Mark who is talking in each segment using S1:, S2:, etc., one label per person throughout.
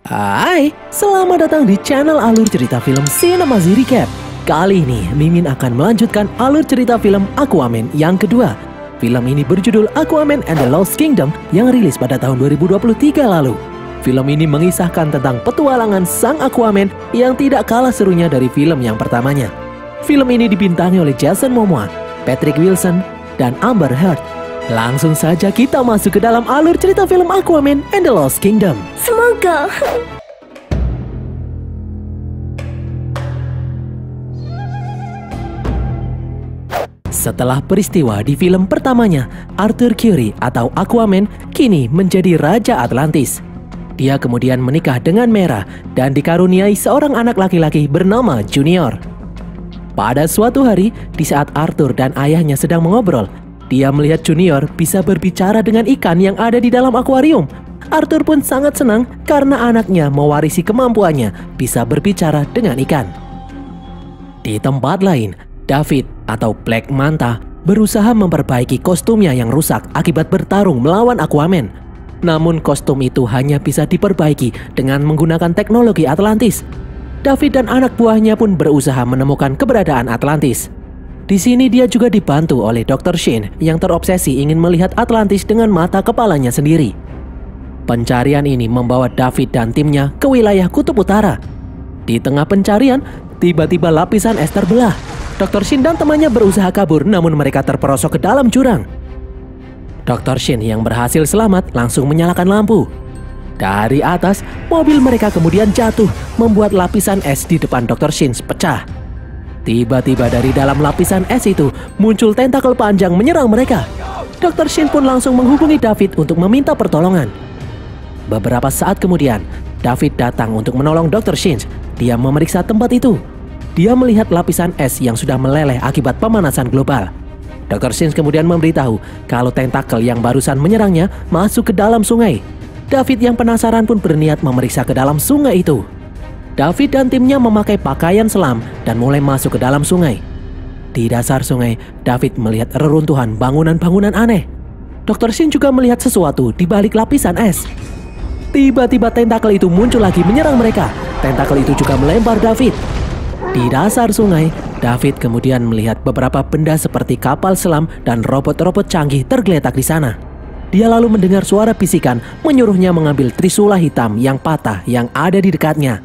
S1: Hai, selamat datang di channel alur cerita film Cinemazi Recap. Kali ini, Mimin akan melanjutkan alur cerita film Aquaman yang kedua. Film ini berjudul Aquaman and the Lost Kingdom yang rilis pada tahun 2023 lalu. Film ini mengisahkan tentang petualangan sang Aquaman yang tidak kalah serunya dari film yang pertamanya. Film ini dibintangi oleh Jason Momoa, Patrick Wilson, dan Amber Heard. Langsung saja kita masuk ke dalam alur cerita film Aquaman and the Lost Kingdom.
S2: Semoga.
S1: Setelah peristiwa di film pertamanya, Arthur Curry atau Aquaman kini menjadi Raja Atlantis. Dia kemudian menikah dengan Mera dan dikaruniai seorang anak laki-laki bernama Junior. Pada suatu hari, di saat Arthur dan ayahnya sedang mengobrol, dia melihat Junior bisa berbicara dengan ikan yang ada di dalam akuarium. Arthur pun sangat senang karena anaknya mewarisi kemampuannya bisa berbicara dengan ikan. Di tempat lain, David atau Black Manta berusaha memperbaiki kostumnya yang rusak akibat bertarung melawan Aquaman. Namun kostum itu hanya bisa diperbaiki dengan menggunakan teknologi Atlantis. David dan anak buahnya pun berusaha menemukan keberadaan Atlantis. Di sini dia juga dibantu oleh Dr. Shane yang terobsesi ingin melihat Atlantis dengan mata kepalanya sendiri. Pencarian ini membawa David dan timnya ke wilayah Kutub Utara. Di tengah pencarian, tiba-tiba lapisan es terbelah. Dr. Shane dan temannya berusaha kabur namun mereka terperosok ke dalam jurang. Dr. Shane yang berhasil selamat langsung menyalakan lampu. Dari atas, mobil mereka kemudian jatuh membuat lapisan es di depan Dr. Shane pecah. Tiba-tiba dari dalam lapisan es itu muncul tentakel panjang menyerang mereka. Dr. Shane pun langsung menghubungi David untuk meminta pertolongan. Beberapa saat kemudian, David datang untuk menolong Dr. Shane. Dia memeriksa tempat itu. Dia melihat lapisan es yang sudah meleleh akibat pemanasan global. Dr. Shane kemudian memberitahu kalau tentakel yang barusan menyerangnya masuk ke dalam sungai. David yang penasaran pun berniat memeriksa ke dalam sungai itu. David dan timnya memakai pakaian selam dan mulai masuk ke dalam sungai. Di dasar sungai, David melihat reruntuhan bangunan-bangunan aneh. Dr. Shane juga melihat sesuatu di balik lapisan es. Tiba-tiba tentakel itu muncul lagi menyerang mereka. Tentakel itu juga melempar David. Di dasar sungai, David kemudian melihat beberapa benda seperti kapal selam dan robot-robot canggih tergeletak di sana. Dia lalu mendengar suara bisikan menyuruhnya mengambil trisula hitam yang patah yang ada di dekatnya.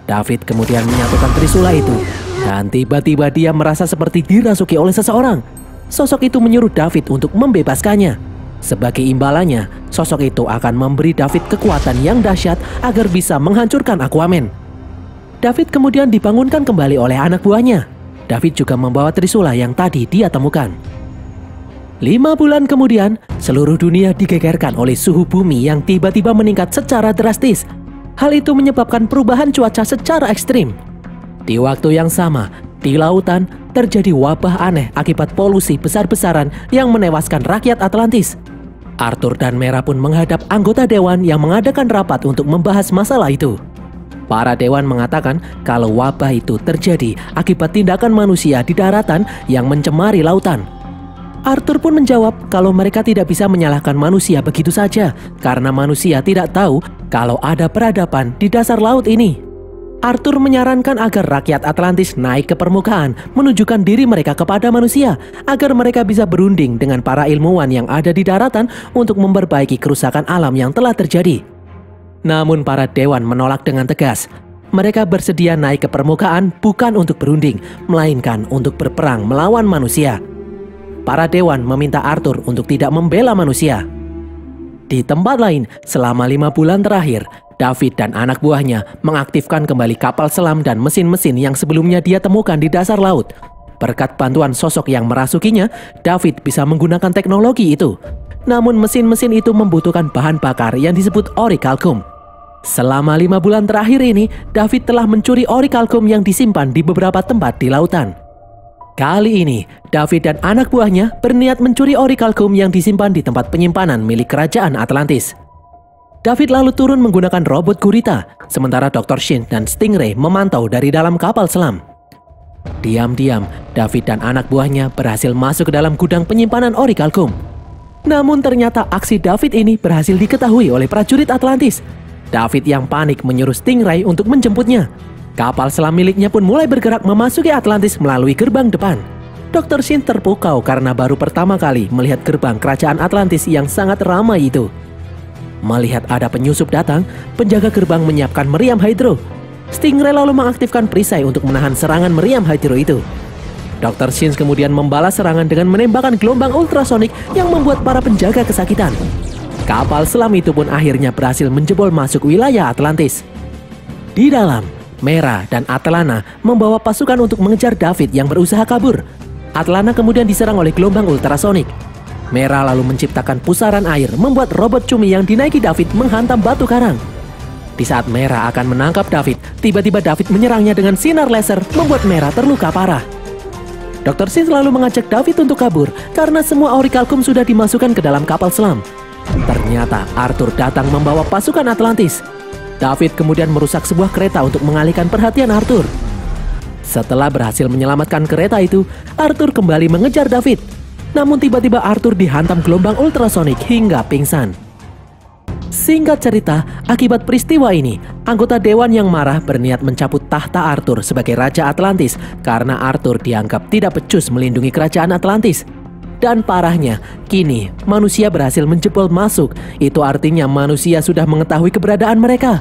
S1: David kemudian menyatukan trisula itu dan tiba-tiba dia merasa seperti dirasuki oleh seseorang. Sosok itu menyuruh David untuk membebaskannya. Sebagai imbalannya, sosok itu akan memberi David kekuatan yang dahsyat agar bisa menghancurkan Aquaman. David kemudian dibangunkan kembali oleh anak buahnya. David juga membawa trisula yang tadi dia temukan. 5 bulan kemudian, seluruh dunia digegerkan oleh suhu bumi yang tiba-tiba meningkat secara drastis. Hal itu menyebabkan perubahan cuaca secara ekstrim. Di waktu yang sama, di lautan terjadi wabah aneh akibat polusi besar-besaran yang menewaskan rakyat Atlantis. Arthur dan Mera pun menghadap anggota dewan yang mengadakan rapat untuk membahas masalah itu. Para dewan mengatakan kalau wabah itu terjadi akibat tindakan manusia di daratan yang mencemari lautan. Arthur pun menjawab kalau mereka tidak bisa menyalahkan manusia begitu saja karena manusia tidak tahu kalau ada peradaban di dasar laut ini. Arthur menyarankan agar rakyat Atlantis naik ke permukaan menunjukkan diri mereka kepada manusia agar mereka bisa berunding dengan para ilmuwan yang ada di daratan untuk memperbaiki kerusakan alam yang telah terjadi. Namun para dewan menolak dengan tegas. Mereka bersedia naik ke permukaan bukan untuk berunding, melainkan untuk berperang melawan manusia. Para dewan meminta Arthur untuk tidak membela manusia. Di tempat lain, selama 5 bulan terakhir, David dan anak buahnya mengaktifkan kembali kapal selam dan mesin-mesin yang sebelumnya dia temukan di dasar laut. Berkat bantuan sosok yang merasukinya, David bisa menggunakan teknologi itu. Namun mesin-mesin itu membutuhkan bahan bakar yang disebut orichalcum. Selama 5 bulan terakhir ini, David telah mencuri orichalcum yang disimpan di beberapa tempat di lautan. Kali ini, David dan anak buahnya berniat mencuri orichalcum yang disimpan di tempat penyimpanan milik kerajaan Atlantis. David lalu turun menggunakan robot gurita, sementara Dr. Shane dan Stingray memantau dari dalam kapal selam. Diam-diam, David dan anak buahnya berhasil masuk ke dalam gudang penyimpanan orichalcum. Namun ternyata aksi David ini berhasil diketahui oleh prajurit Atlantis. David yang panik menyuruh Stingray untuk menjemputnya. Kapal selam miliknya pun mulai bergerak memasuki Atlantis melalui gerbang depan. Dr. Shin terpukau karena baru pertama kali melihat gerbang kerajaan Atlantis yang sangat ramai itu. Melihat ada penyusup datang, penjaga gerbang menyiapkan meriam hydro. Stingray lalu mengaktifkan perisai untuk menahan serangan meriam hydro itu. Dr. Shin kemudian membalas serangan dengan menembakkan gelombang ultrasonik yang membuat para penjaga kesakitan. Kapal selam itu pun akhirnya berhasil menjebol masuk wilayah Atlantis. Di dalam, Mera dan Atlana membawa pasukan untuk mengejar David yang berusaha kabur. Atlana kemudian diserang oleh gelombang ultrasonik. Mera lalu menciptakan pusaran air membuat robot cumi yang dinaiki David menghantam batu karang. Di saat Mera akan menangkap David, tiba-tiba David menyerangnya dengan sinar laser membuat Mera terluka parah. Dr. Shin lalu mengajak David untuk kabur karena semua Orichalcum sudah dimasukkan ke dalam kapal selam. Ternyata Arthur datang membawa pasukan Atlantis. David kemudian merusak sebuah kereta untuk mengalihkan perhatian Arthur. Setelah berhasil menyelamatkan kereta itu, Arthur kembali mengejar David. Namun tiba-tiba Arthur dihantam gelombang ultrasonik hingga pingsan. Singkat cerita, akibat peristiwa ini, anggota dewan yang marah berniat mencabut tahta Arthur sebagai Raja Atlantis karena Arthur dianggap tidak becus melindungi kerajaan Atlantis. Dan parahnya, kini manusia berhasil menjebol masuk. Itu artinya manusia sudah mengetahui keberadaan mereka.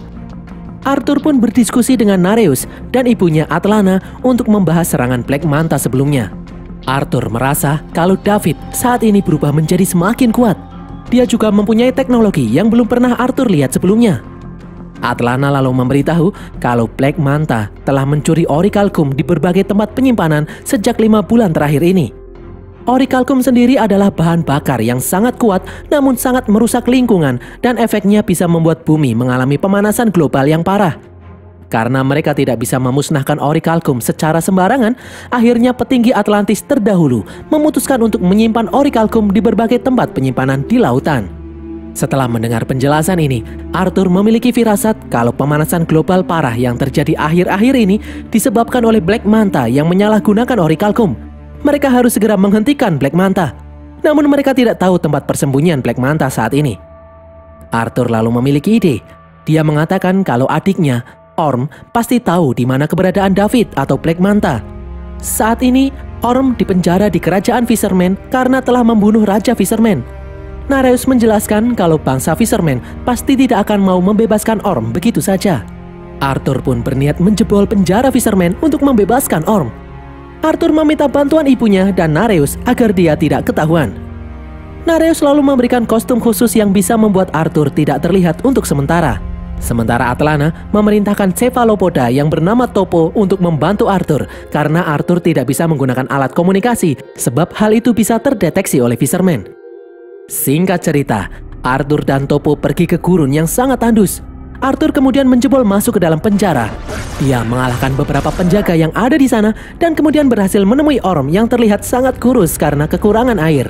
S1: Arthur pun berdiskusi dengan Nareus dan ibunya Atlana untuk membahas serangan Black Manta sebelumnya. Arthur merasa kalau David saat ini berubah menjadi semakin kuat. Dia juga mempunyai teknologi yang belum pernah Arthur lihat sebelumnya. Atlana lalu memberitahu kalau Black Manta telah mencuri Orichalcum di berbagai tempat penyimpanan sejak 5 bulan terakhir ini. Orichalcum sendiri adalah bahan bakar yang sangat kuat namun sangat merusak lingkungan dan efeknya bisa membuat bumi mengalami pemanasan global yang parah. Karena mereka tidak bisa memusnahkan Orichalcum secara sembarangan, akhirnya petinggi Atlantis terdahulu memutuskan untuk menyimpan Orichalcum di berbagai tempat penyimpanan di lautan. Setelah mendengar penjelasan ini, Arthur memiliki firasat kalau pemanasan global parah yang terjadi akhir-akhir ini disebabkan oleh Black Manta yang menyalahgunakan Orichalcum. Mereka harus segera menghentikan Black Manta. Namun mereka tidak tahu tempat persembunyian Black Manta saat ini. Arthur lalu memiliki ide. Dia mengatakan kalau adiknya, Orm, pasti tahu di mana keberadaan David atau Black Manta. Saat ini, Orm dipenjara di kerajaan Fisherman karena telah membunuh Raja Fisherman. Nareus menjelaskan kalau bangsa Fisherman pasti tidak akan mau membebaskan Orm begitu saja. Arthur pun berniat menjebol penjara Fisherman untuk membebaskan Orm. Arthur meminta bantuan ibunya dan Nareus agar dia tidak ketahuan. Nareus lalu memberikan kostum khusus yang bisa membuat Arthur tidak terlihat untuk sementara. Sementara Atlana memerintahkan cephalopoda yang bernama Topo untuk membantu Arthur karena Arthur tidak bisa menggunakan alat komunikasi sebab hal itu bisa terdeteksi oleh Fisherman. Singkat cerita, Arthur dan Topo pergi ke gurun yang sangat tandus. Arthur kemudian menjebol masuk ke dalam penjara. Dia mengalahkan beberapa penjaga yang ada di sana dan kemudian berhasil menemui Orm yang terlihat sangat kurus karena kekurangan air.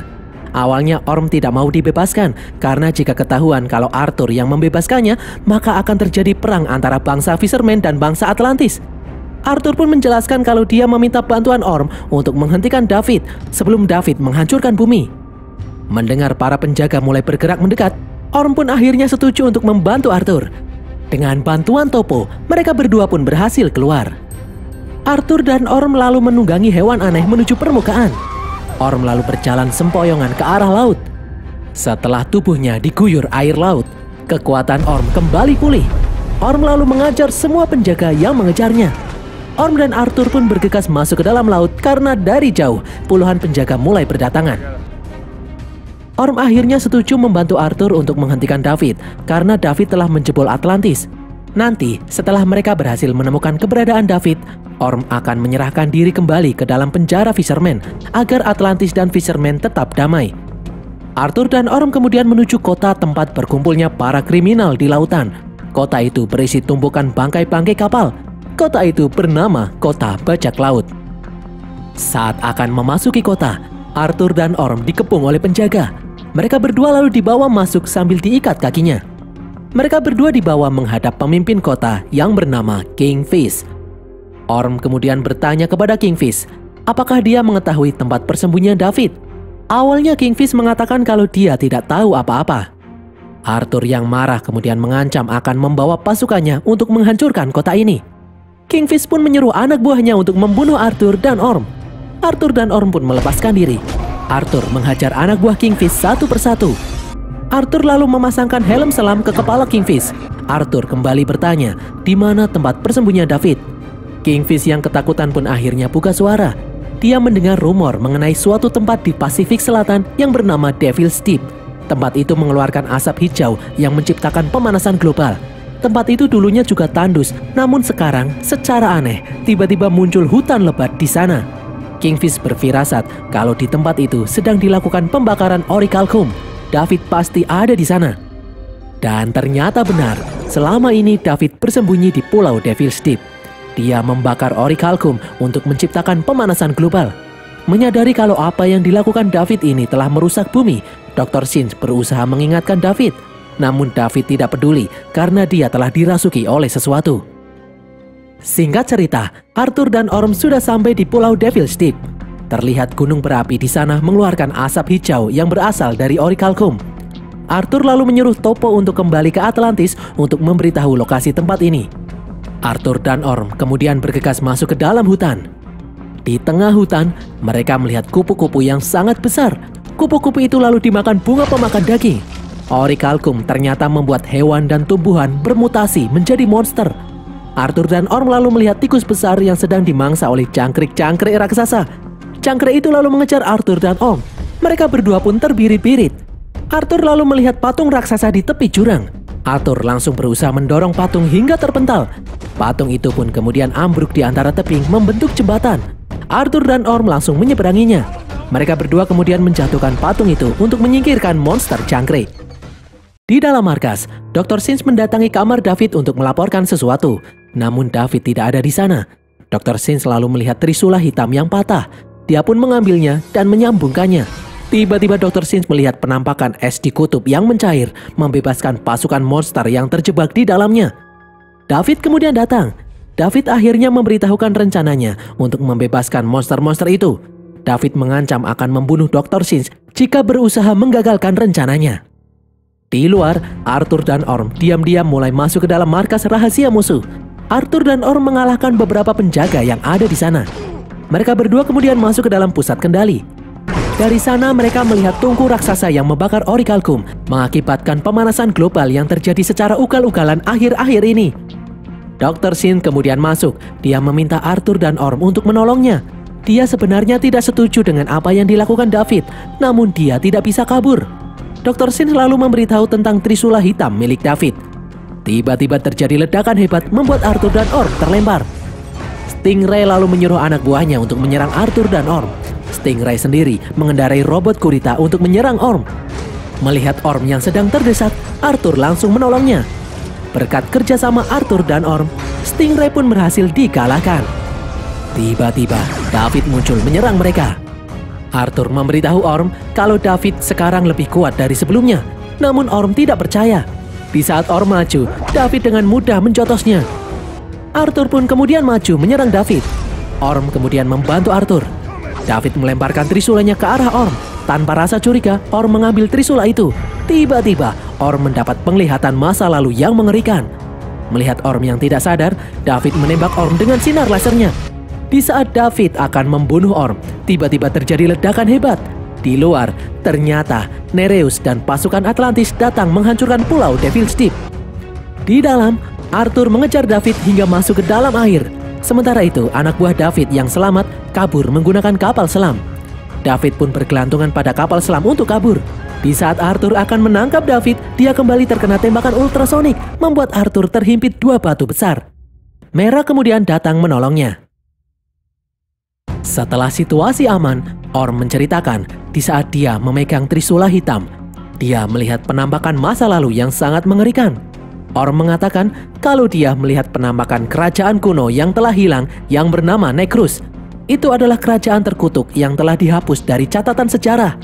S1: Awalnya Orm tidak mau dibebaskan karena jika ketahuan kalau Arthur yang membebaskannya, maka akan terjadi perang antara bangsa Fisherman dan bangsa Atlantis. Arthur pun menjelaskan kalau dia meminta bantuan Orm untuk menghentikan David sebelum David menghancurkan bumi. Mendengar para penjaga mulai bergerak mendekat, Orm pun akhirnya setuju untuk membantu Arthur. Dengan bantuan Topo, mereka berdua pun berhasil keluar. Arthur dan Orm lalu menunggangi hewan aneh menuju permukaan. Orm lalu berjalan sempoyongan ke arah laut. Setelah tubuhnya diguyur air laut, kekuatan Orm kembali pulih. Orm lalu mengajar semua penjaga yang mengejarnya. Orm dan Arthur pun bergegas masuk ke dalam laut karena dari jauh puluhan penjaga mulai berdatangan. Orm akhirnya setuju membantu Arthur untuk menghentikan David karena David telah menjebol Atlantis. Nanti, setelah mereka berhasil menemukan keberadaan David, Orm akan menyerahkan diri kembali ke dalam penjara Fisherman agar Atlantis dan Fisherman tetap damai. Arthur dan Orm kemudian menuju kota tempat berkumpulnya para kriminal di lautan. Kota itu berisi tumpukan bangkai-bangkai kapal. Kota itu bernama Kota Bajak Laut. Saat akan memasuki kota, Arthur dan Orm dikepung oleh penjaga. Mereka berdua lalu dibawa masuk sambil diikat kakinya. Mereka berdua dibawa menghadap pemimpin kota yang bernama Kingfish. Orm kemudian bertanya kepada Kingfish, apakah dia mengetahui tempat persembunyian David? Awalnya Kingfish mengatakan kalau dia tidak tahu apa-apa. Arthur yang marah kemudian mengancam akan membawa pasukannya untuk menghancurkan kota ini. Kingfish pun menyuruh anak buahnya untuk membunuh Arthur dan Orm. Arthur dan Orm pun melepaskan diri. Arthur menghajar anak buah Kingfish satu persatu. Arthur lalu memasangkan helm selam ke kepala Kingfish. Arthur kembali bertanya, di mana tempat persembunyian David? Kingfish yang ketakutan pun akhirnya buka suara. Dia mendengar rumor mengenai suatu tempat di Pasifik Selatan yang bernama Devil's Deep. Tempat itu mengeluarkan asap hijau yang menciptakan pemanasan global. Tempat itu dulunya juga tandus, namun sekarang secara aneh tiba-tiba muncul hutan lebat di sana. Kingfish berfirasat kalau di tempat itu sedang dilakukan pembakaran orichalcum. David pasti ada di sana. Dan ternyata benar, selama ini David bersembunyi di Pulau Devil's Deep. Dia membakar orichalcum untuk menciptakan pemanasan global. Menyadari kalau apa yang dilakukan David ini telah merusak bumi, Dr. Sinch berusaha mengingatkan David. Namun David tidak peduli karena dia telah dirasuki oleh sesuatu. Singkat cerita, Arthur dan Orm sudah sampai di Pulau Devil's Deep. Terlihat gunung berapi di sana mengeluarkan asap hijau yang berasal dari orichalcum. Arthur lalu menyuruh Topo untuk kembali ke Atlantis untuk memberitahu lokasi tempat ini. Arthur dan Orm kemudian bergegas masuk ke dalam hutan. Di tengah hutan, mereka melihat kupu-kupu yang sangat besar. Kupu-kupu itu lalu dimakan bunga pemakan daging. Orichalcum ternyata membuat hewan dan tumbuhan bermutasi menjadi monster. Arthur dan Orm lalu melihat tikus besar yang sedang dimangsa oleh cangkrik-cangkrik raksasa. Cangkrik itu lalu mengejar Arthur dan Orm. Mereka berdua pun terbirit-birit. Arthur lalu melihat patung raksasa di tepi jurang. Arthur langsung berusaha mendorong patung hingga terpental. Patung itu pun kemudian ambruk di antara tebing membentuk jembatan. Arthur dan Orm langsung menyeberanginya. Mereka berdua kemudian menjatuhkan patung itu untuk menyingkirkan monster cangkrik. Di dalam markas, Dr. Sinch mendatangi kamar David untuk melaporkan sesuatu. Namun David tidak ada di sana. Dr. Sinch lalu melihat trisula hitam yang patah. Dia pun mengambilnya dan menyambungkannya. Tiba-tiba Dr. Sinch melihat penampakan es di kutub yang mencair, membebaskan pasukan monster yang terjebak di dalamnya. David kemudian datang. David akhirnya memberitahukan rencananya untuk membebaskan monster-monster itu. David mengancam akan membunuh Dr. Sinch jika berusaha menggagalkan rencananya. Di luar, Arthur dan Orm diam-diam mulai masuk ke dalam markas rahasia musuh. Arthur dan Orm mengalahkan beberapa penjaga yang ada di sana. Mereka berdua kemudian masuk ke dalam pusat kendali. Dari sana mereka melihat tungku raksasa yang membakar orichalcum, mengakibatkan pemanasan global yang terjadi secara ugal-ugalan akhir-akhir ini. Dr. Sinch kemudian masuk. Dia meminta Arthur dan Orm untuk menolongnya. Dia sebenarnya tidak setuju dengan apa yang dilakukan David, namun dia tidak bisa kabur. Dr. Sinch lalu memberitahu tentang trisula hitam milik David. Tiba-tiba terjadi ledakan hebat membuat Arthur dan Orm terlempar. Stingray lalu menyuruh anak buahnya untuk menyerang Arthur dan Orm. Stingray sendiri mengendarai robot gurita untuk menyerang Orm. Melihat Orm yang sedang terdesak, Arthur langsung menolongnya. Berkat kerjasama Arthur dan Orm, Stingray pun berhasil dikalahkan. Tiba-tiba, David muncul menyerang mereka. Arthur memberitahu Orm kalau David sekarang lebih kuat dari sebelumnya. Namun Orm tidak percaya. Di saat Orm maju, David dengan mudah menjotosnya. Arthur pun kemudian maju menyerang David. Orm kemudian membantu Arthur. David melemparkan trisulanya ke arah Orm. Tanpa rasa curiga, Orm mengambil trisula itu. Tiba-tiba, Orm mendapat penglihatan masa lalu yang mengerikan. Melihat Orm yang tidak sadar, David menembak Orm dengan sinar lasernya. Di saat David akan membunuh Orm, tiba-tiba terjadi ledakan hebat. Di luar, ternyata Nereus dan pasukan Atlantis datang menghancurkan Pulau Devil's Deep. Di dalam, Arthur mengejar David hingga masuk ke dalam air. Sementara itu, anak buah David yang selamat kabur menggunakan kapal selam. David pun bergelantungan pada kapal selam untuk kabur. Di saat Arthur akan menangkap David, dia kembali terkena tembakan ultrasonik, membuat Arthur terhimpit dua batu besar. Mera kemudian datang menolongnya. Setelah situasi aman, Orm menceritakan di saat dia memegang trisula hitam, dia melihat penampakan masa lalu yang sangat mengerikan. Orm mengatakan kalau dia melihat penampakan kerajaan kuno yang telah hilang yang bernama Necrus. Itu adalah kerajaan terkutuk yang telah dihapus dari catatan sejarah.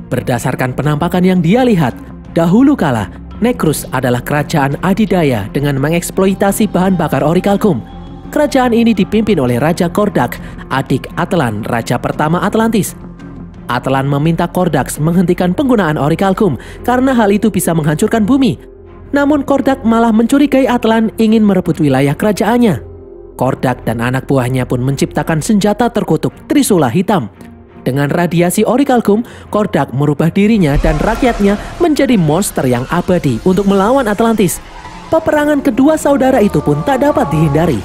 S1: Berdasarkan penampakan yang dia lihat, dahulu kala Necrus adalah kerajaan adidaya dengan mengeksploitasi bahan bakar orichalcum. Kerajaan ini dipimpin oleh Raja Kordak, adik Atlan, raja pertama Atlantis. Atlan meminta Kordax menghentikan penggunaan Orichalcum karena hal itu bisa menghancurkan bumi. Namun Kordak malah mencurigai Atlan ingin merebut wilayah kerajaannya. Kordak dan anak buahnya pun menciptakan senjata terkutuk Trisula Hitam. Dengan radiasi Orichalcum, Kordak merubah dirinya dan rakyatnya menjadi monster yang abadi untuk melawan Atlantis. Peperangan kedua saudara itu pun tak dapat dihindari.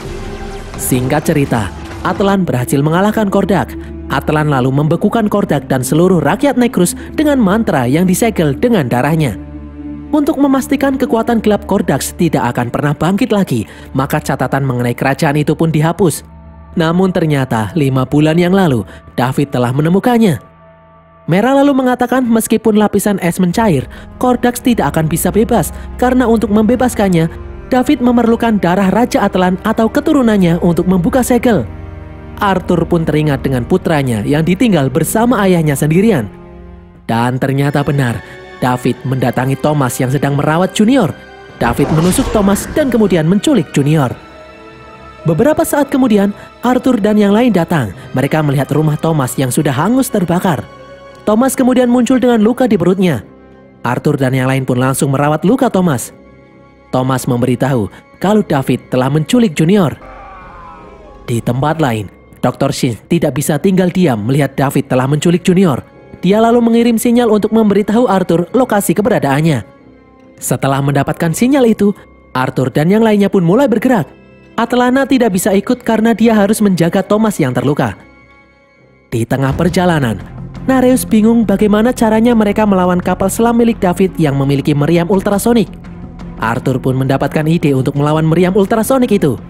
S1: Singkat cerita, Atlan berhasil mengalahkan Kordak. Atlan lalu membekukan Kordak dan seluruh rakyat Necrus dengan mantra yang disegel dengan darahnya. Untuk memastikan kekuatan gelap Kordax tidak akan pernah bangkit lagi, maka catatan mengenai kerajaan itu pun dihapus. Namun ternyata 5 bulan yang lalu, David telah menemukannya. Mera lalu mengatakan meskipun lapisan es mencair, Kordax tidak akan bisa bebas, karena untuk membebaskannya, David memerlukan darah Raja Atlan atau keturunannya untuk membuka segel. Arthur pun teringat dengan putranya yang ditinggal bersama ayahnya sendirian. Dan ternyata benar, David mendatangi Thomas yang sedang merawat Junior. David menusuk Thomas dan kemudian menculik Junior. Beberapa saat kemudian, Arthur dan yang lain datang. Mereka melihat rumah Thomas yang sudah hangus terbakar. Thomas kemudian muncul dengan luka di perutnya. Arthur dan yang lain pun langsung merawat luka Thomas. Thomas memberitahu kalau David telah menculik Junior. Di tempat lain, Dr. Shin tidak bisa tinggal diam melihat David telah menculik Junior. Dia lalu mengirim sinyal untuk memberitahu Arthur lokasi keberadaannya. Setelah mendapatkan sinyal itu, Arthur dan yang lainnya pun mulai bergerak. Atlana tidak bisa ikut karena dia harus menjaga Thomas yang terluka. Di tengah perjalanan, Nareus bingung bagaimana caranya mereka melawan kapal selam milik David yang memiliki meriam ultrasonik. Arthur pun mendapatkan ide untuk melawan meriam ultrasonik itu.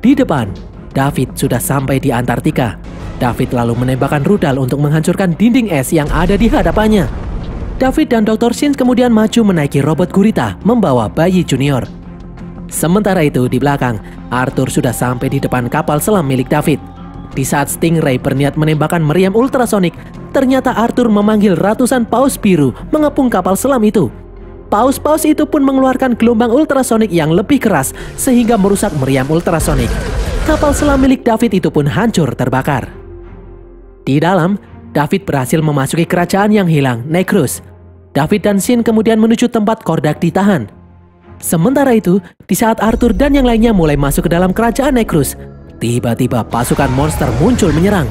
S1: Di depan, David sudah sampai di Antartika. David lalu menembakkan rudal untuk menghancurkan dinding es yang ada di hadapannya. David dan Dr. Shin kemudian maju menaiki robot gurita membawa bayi Junior. Sementara itu di belakang, Arthur sudah sampai di depan kapal selam milik David. Di saat Stingray berniat menembakkan meriam ultrasonik, ternyata Arthur memanggil ratusan paus biru mengepung kapal selam itu. Paus-paus itu pun mengeluarkan gelombang ultrasonik yang lebih keras sehingga merusak meriam ultrasonik. Kapal selam milik David itu pun hancur terbakar. Di dalam, David berhasil memasuki kerajaan yang hilang, Necrus. David dan Shin kemudian menuju tempat Kordak ditahan. Sementara itu, di saat Arthur dan yang lainnya mulai masuk ke dalam kerajaan Necrus, tiba-tiba pasukan monster muncul menyerang.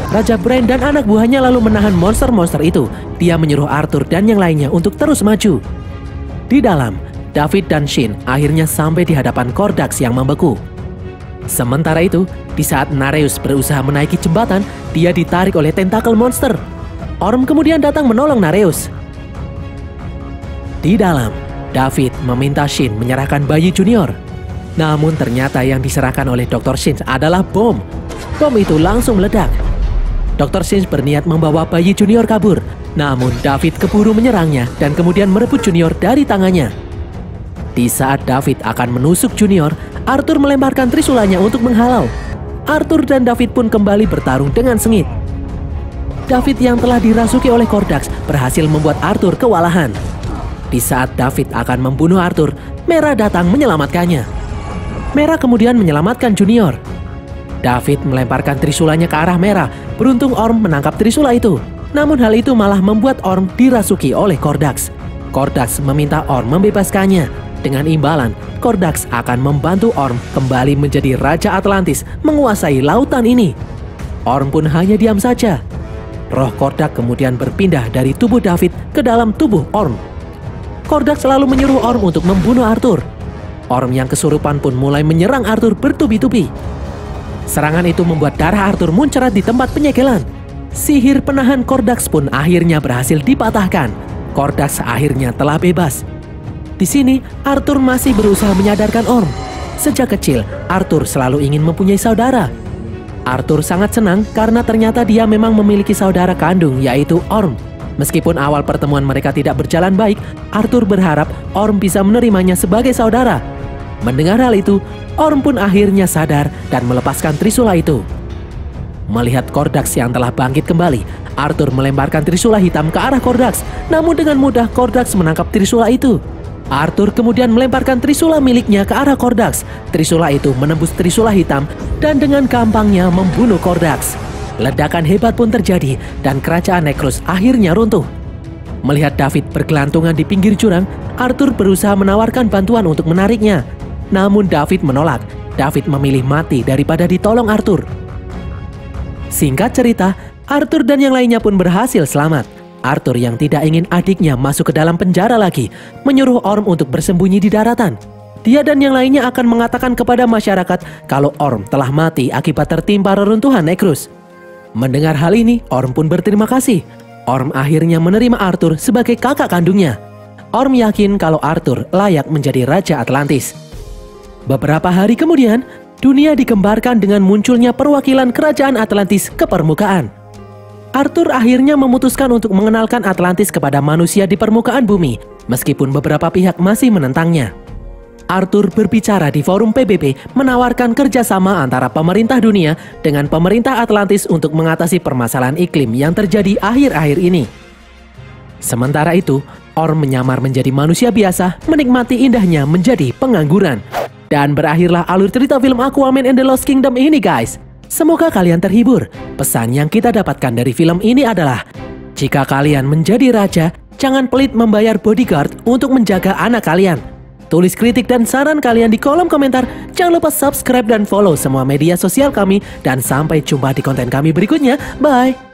S1: Raja Brain dan anak buahnya lalu menahan monster-monster itu. Dia menyuruh Arthur dan yang lainnya untuk terus maju. Di dalam, David dan Shin akhirnya sampai di hadapan Kordax yang membeku. Sementara itu, di saat Nareus berusaha menaiki jembatan, dia ditarik oleh tentakel monster. Orm kemudian datang menolong Nareus. Di dalam, David meminta Shin menyerahkan bayi Junior. Namun ternyata yang diserahkan oleh Dr. Shin adalah bom. Bom itu langsung meledak. Dr. Shin berniat membawa bayi Junior kabur. Namun David keburu menyerangnya dan kemudian merebut Junior dari tangannya. Di saat David akan menusuk Junior, Arthur melemparkan trisulanya untuk menghalau. Arthur dan David pun kembali bertarung dengan sengit. David yang telah dirasuki oleh Kordax berhasil membuat Arthur kewalahan. Di saat David akan membunuh Arthur, Mera datang menyelamatkannya. Mera kemudian menyelamatkan Junior. David melemparkan trisulanya ke arah Mera. Beruntung Orm menangkap trisula itu. Namun hal itu malah membuat Orm dirasuki oleh Kordax. Kordax meminta Orm membebaskannya. Dengan imbalan, Kordax akan membantu Orm kembali menjadi Raja Atlantis menguasai lautan ini. Orm pun hanya diam saja. Roh Kordak kemudian berpindah dari tubuh David ke dalam tubuh Orm. Kordak selalu menyuruh Orm untuk membunuh Arthur. Orm yang kesurupan pun mulai menyerang Arthur bertubi-tubi. Serangan itu membuat darah Arthur muncrat di tempat penyegelan. Sihir penahan Kordax pun akhirnya berhasil dipatahkan. Kordax akhirnya telah bebas. Di sini, Arthur masih berusaha menyadarkan Orm. Sejak kecil, Arthur selalu ingin mempunyai saudara. Arthur sangat senang karena ternyata dia memang memiliki saudara kandung, yaitu Orm. Meskipun awal pertemuan mereka tidak berjalan baik, Arthur berharap Orm bisa menerimanya sebagai saudara. Mendengar hal itu, Orm pun akhirnya sadar dan melepaskan trisula itu. Melihat Kordax yang telah bangkit kembali, Arthur melemparkan trisula hitam ke arah Kordax. Namun dengan mudah Kordax menangkap trisula itu. Arthur kemudian melemparkan trisula miliknya ke arah Kordax. Trisula itu menembus trisula hitam dan dengan gampangnya membunuh Kordax. Ledakan hebat pun terjadi dan kerajaan Necrus akhirnya runtuh. Melihat David bergelantungan di pinggir jurang, Arthur berusaha menawarkan bantuan untuk menariknya. Namun David menolak. David memilih mati daripada ditolong Arthur. Singkat cerita, Arthur dan yang lainnya pun berhasil selamat. Arthur yang tidak ingin adiknya masuk ke dalam penjara lagi, menyuruh Orm untuk bersembunyi di daratan. Dia dan yang lainnya akan mengatakan kepada masyarakat kalau Orm telah mati akibat tertimpa reruntuhan Necrus. Mendengar hal ini, Orm pun berterima kasih. Orm akhirnya menerima Arthur sebagai kakak kandungnya. Orm yakin kalau Arthur layak menjadi Raja Atlantis. Beberapa hari kemudian, dunia dikembarkan dengan munculnya perwakilan kerajaan Atlantis ke permukaan. Arthur akhirnya memutuskan untuk mengenalkan Atlantis kepada manusia di permukaan bumi, meskipun beberapa pihak masih menentangnya. Arthur berbicara di forum PBB menawarkan kerjasama antara pemerintah dunia dengan pemerintah Atlantis untuk mengatasi permasalahan iklim yang terjadi akhir-akhir ini. Sementara itu, Orm menyamar menjadi manusia biasa, menikmati indahnya menjadi pengangguran. Dan berakhirlah alur cerita film Aquaman and the Lost Kingdom ini guys. Semoga kalian terhibur. Pesan yang kita dapatkan dari film ini adalah, jika kalian menjadi raja, jangan pelit membayar bodyguard untuk menjaga anak kalian. Tulis kritik dan saran kalian di kolom komentar. Jangan lupa subscribe dan follow semua media sosial kami. Dan sampai jumpa di konten kami berikutnya. Bye!